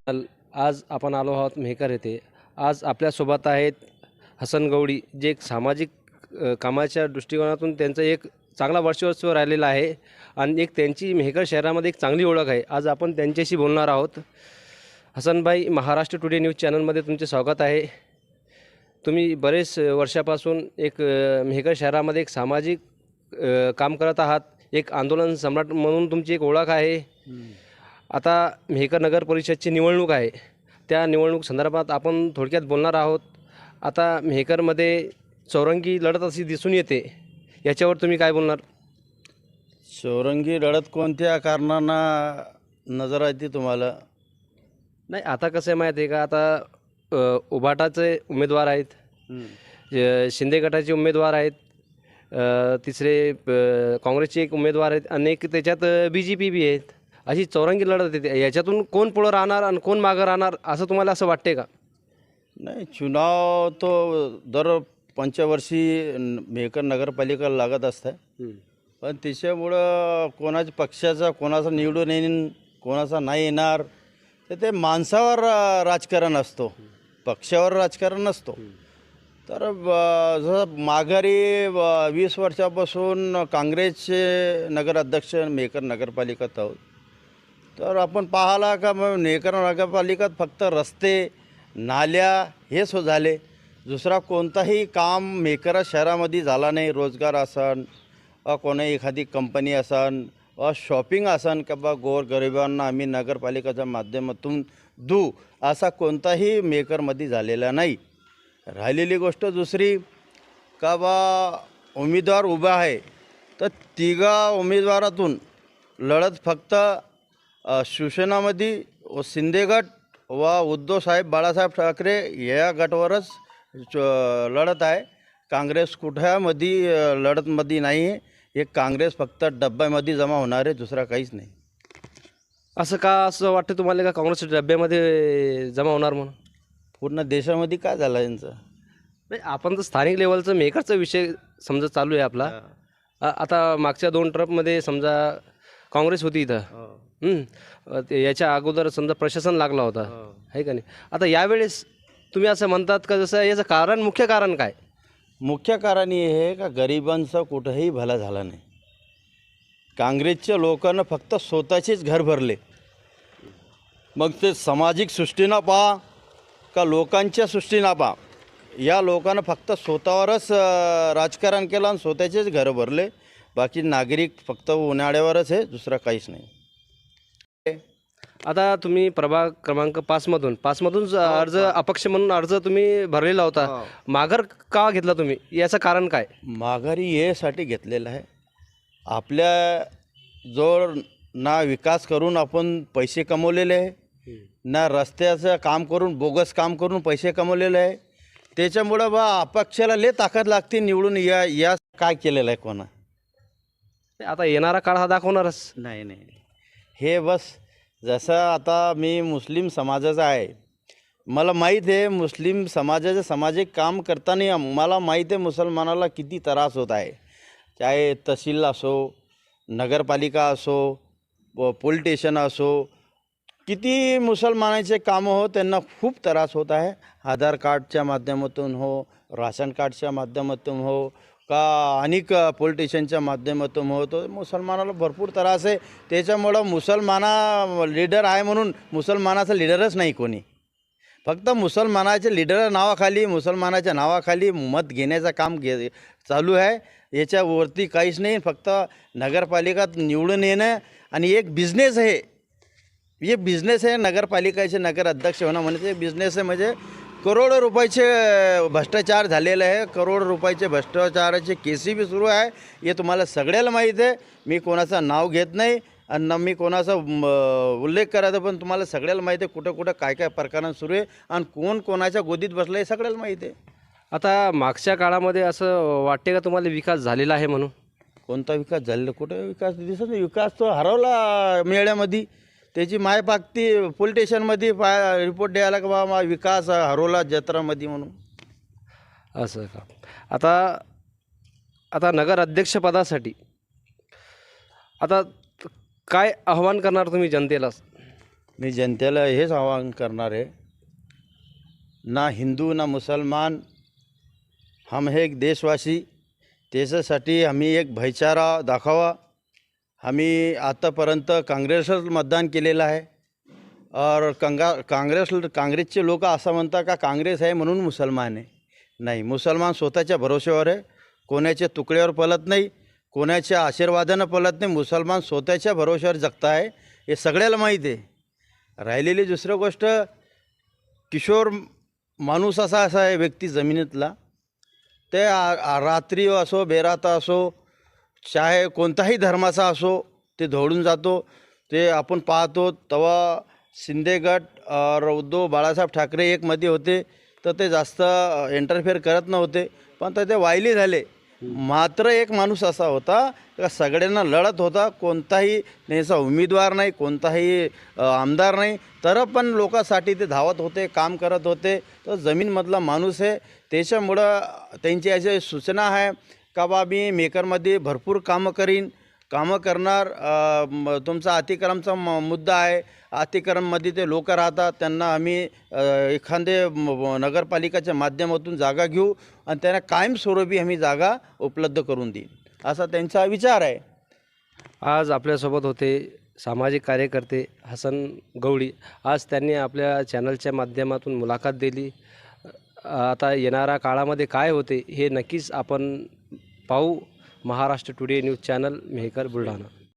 आज आपण आलो आहोत मेहकर येथे. आज आपल्यासोबत आहेत हसन गवळी, जे एक सामाजिक कामाच्या दृष्टिकोनातून त्यांचं एक चांगला वर्चस्व राहिलेलं आहे आणि एक त्यांची मेहकर शहरामध्ये एक चांगली ओळख आहे. आज आपण त्यांच्याशी बोलणार आहोत. हसनभाई, महाराष्ट्र टुडे न्यूज चॅनलमध्ये तुमचे स्वागत आहे. तुम्ही बरेच वर्षापासून एक मेहकर शहरामध्ये एक सामाजिक काम करत आहात. एक आंदोलन सम्राट म्हणून तुमची एक ओळख आहे. आता मेहकर नगर परिषदची निवडणूक आहे. त्या निवडणूक संदर्भात आपण थोडक्यात बोलणार आहोत. आता मेहकरमध्ये चौरंगी लढत अशी दिसून येते, याच्यावर तुम्ही काय बोलणार? चौरंगी लढत कोणत्या कारणांना नजर येते तुम्हाला? नाही, आता कसं आहे माहीत आहे का, आता उभाटाचे उमेदवार आहेत, शिंदे गटाचे उमेदवार आहेत, तिसरे काँग्रेसचे एक उमेदवार आहेत, अनेक त्याच्यात BJP बी आहेत. अशी चौरंगी लढत येते. याच्यातून कोण पुढं राहणार आणि कोण मागं राहणार असं तुम्हाला असं वाटते का? नाही, चुनाव तो दर पंचवर्षी मेहकर नगरपालिका लागत असते, पण त्याच्यामुळं कोणाच्या पक्षाचा कोणाचा निवडून येईन कोणाचा नाही येणार ते माणसावर राजकारण असतो, पक्षावर राजकारण नसतो. तर जसं माघारी 20 वर्षापासून काँग्रेसचे नगराध्यक्ष मेहकर नगरपालिकेत आहोत. तर आपण पाहिला का मग मेहकर नगरपालिकेत फक्त रस्ते नाल्या हेच झाले, दुसरा कोणताही काम मेहकर शहरामध्ये झाला नाही. रोजगार असन, कोणी एखादी कंपनी असन, शॉपिंग असन का बा गोरगरिबांना आम्ही नगरपालिकेच्या माध्यमातून देऊ, असा कोणताही मेहकरमध्ये झालेला नाही. राहिलेली गोष्ट दुसरी का बा उमेदवार उभा आहे, तर तिघा उमेदवारातून लढत फक्त शिवसेनामध्ये व शिंदे गट व उद्धवसाहेब बाळासाहेब ठाकरे या गटावरच लढत आहे. काँग्रेस कुठल्यामध्ये लढतमध्ये नाही आहे. एक काँग्रेस फक्त डब्यामध्ये जमा होणार आहे, दुसरा काहीच नाही. असं का असं वाटतं तुम्हाला का काँग्रेस डब्यामध्ये जमा होणार म्हणून? पूर्ण देशामध्ये काय झालं यांचं? नाही, आपण तर स्थानिक लेवलचं मेहकरचा विषय समजा चालू आहे आपला. आता मागच्या 2 टर्ममध्ये समजा काँग्रेस होती इथं, याच्या अगोदर समजा प्रशासन लागला होता, आहे का नाही? आता यावेळेस तुम्ही असं म्हणतात का, जसं याचं कारण, मुख्य कारण काय? मुख्य कारण हे आहे का गरिबांचं कुठंही भला झाला नाही. काँग्रेसच्या लोकांना फक्त स्वतःचेच घर भरले, मग ते सामाजिक सृष्टीनं पहा का लोकांच्या सृष्टीनं पहा, या लोकांना फक्त स्वतःवरच राजकारण केलं आणि स्वतःचेच घर भरले. बाकी नागरिक फक्त उन्हाळ्यावरच आहे, दुसरा काहीच नाही. आता तुम्ही प्रभाग क्रमांक 5मधून अर्ज अपक्ष म्हणून अर्ज तुम्ही भरलेला होता. माघार का घेतला तुम्ही, याचं कारण काय? माघारी यासाठी घेतलेलं आहे, आपल्या जवळ ना विकास करून आपण पैसे कमवलेले आहे, ना रस्त्याचं काम करून बोगस काम करून पैसे कमवलेले आहे. त्याच्यामुळं बा अपक्षाला लय ताकद लागते निवडून या काय केलेलं आहे कोणा. आता येणारा काळ हा दाखवणारच. नाही, हे बस जसं आता मी मुस्लिम समाजाचा आहे, मला माहीत आहे मुस्लिम समाजाचं सामाजिक काम करताना मला माहीत आहे मुसलमानाला किती त्रास होत आहे. चाहे तहसील असो, नगरपालिका असो, पोलीस स्टेशन असो, किती मुसलमानाचे कामं हो, त्यांना खूप त्रास होत आहे. आधार कार्डच्या माध्यमातून हो, राशन कार्डच्या माध्यमातून हो, का अनेक पोलीस स्टेशनच्या माध्यमातून हो, तो मुसलमानाला भरपूर त्रास आहे. त्याच्यामुळं मुसलमाना लीडर आहे म्हणून मुसलमानाचा लीडरच नाही कोणी. फक्त मुसलमानाच्या लीडर नावाखाली, मुसलमानाच्या नावाखाली मत घेण्याचं काम चालू आहे. याच्यावरती काहीच नाही. फक्त नगरपालिकात निवडून येणं आणि एक बिझनेस आहे, हे बिझनेस आहे. नगरपालिकेचे नगर अध्यक्ष होणं म्हणजे बिझनेस आहे. म्हणजे करोडो रुपयाचे भ्रष्टाचार झालेलं आहे, करोड रुपयाचे भ्रष्टाचाराचे केसी बी सुरू आहे. हे तुम्हाला सगळ्याला माहीत आहे. मी कोणाचं नाव घेत नाही आणि न मी कोणाचा उल्लेख करायचा, पण तुम्हाला सगळ्याला माहीत आहे कुठं कुठं काय काय प्रकरण सुरू आहे आणि कोण कोणाच्या गोदीत बसलं आहे सगळ्याला माहीत आहे. आता मागच्या काळामध्ये असं वाटते का तुम्हाला विकास झालेला आहे म्हणून? कोणता विकास झालेला? कुठं विकास दिसत नाही. विकास तो हरवला मेळ्यामध्ये. त्याची माय पाकती पोलीस स्टेशनमध्ये रिपोर्ट द्यायला का बाबा विकास हरवला जत्रामध्ये म्हणून. असं का? आता नगर अध्यक्षपदासाठी आता काय आव्हान करणार तुम्ही जनतेला? मी जनतेला हेच आवाहन करणार आहे, ना हिंदू ना मुसलमान, हम हे एक देशवासी. त्याच्यासाठी आम्ही एक भाईचारा दाखवा. आम्ही आतापर्यंत काँग्रेसच मतदान केलेलं आहे. और काँग्रेसचे लोक असं म्हणतात का काँग्रेस आहे म्हणून मुसलमान आहे. नाही, मुसलमान स्वतःच्या भरोश्यावर आहे, कोणाच्या तुकड्यावर पलत नाही, कोणाच्या आशीर्वादानं पलत नाही. मुसलमान स्वतःच्या भरोश्यावर जगता आहे, हे सगळ्याला माहीत आहे. राहिलेली दुसरी गोष्ट, किशोर माणूस असा आहे व्यक्ती जमिनीतला, ते रात्री असो बेरात असो, चाहे कोणताही धर्माचा असो, ते दौडून जातो. ते आपण पाहतो तेव्हा शिंदे गट और उद्धव बाळासाहेब ठाकरे एकमध्ये होते तर ते जास्त इंटरफेअर करत नव्हते, पण तर ते वायली झाले. मात्र एक माणूस असा होता का सगळ्यांना लढत होता, कोणताही त्याचा उमेदवार नाही, कोणताही आमदार नाही, तर पण लोकांसाठी ते धावत होते, काम करत होते. तर जमीनमधला माणूस आहे. त्याच्यामुळं त्यांची अशी सूचना आहे का बा मी मेकरमध्ये भरपूर कामं करणार. तुमचा अतिक्रमचा मुद्दा आहे, अतिक्रममध्ये ते लोक राहतात, त्यांना आम्ही एखादे नगरपालिकेच्या माध्यमातून जागा घेऊ आणि त्यांना कायमस्वरूपी आम्ही जागा उपलब्ध करून देईन, असा त्यांचा विचार आहे. आज आपल्यासोबत होते सामाजिक कार्यकर्ते हसन गवळी. आज त्यांनी आपल्या चॅनलच्या माध्यमातून मुलाखत दिली. आता येणाऱ्या काळामध्ये काय होते हे नक्कीच आपण पाहू. Maharashtra today news channel, Mehkar, Buldhana.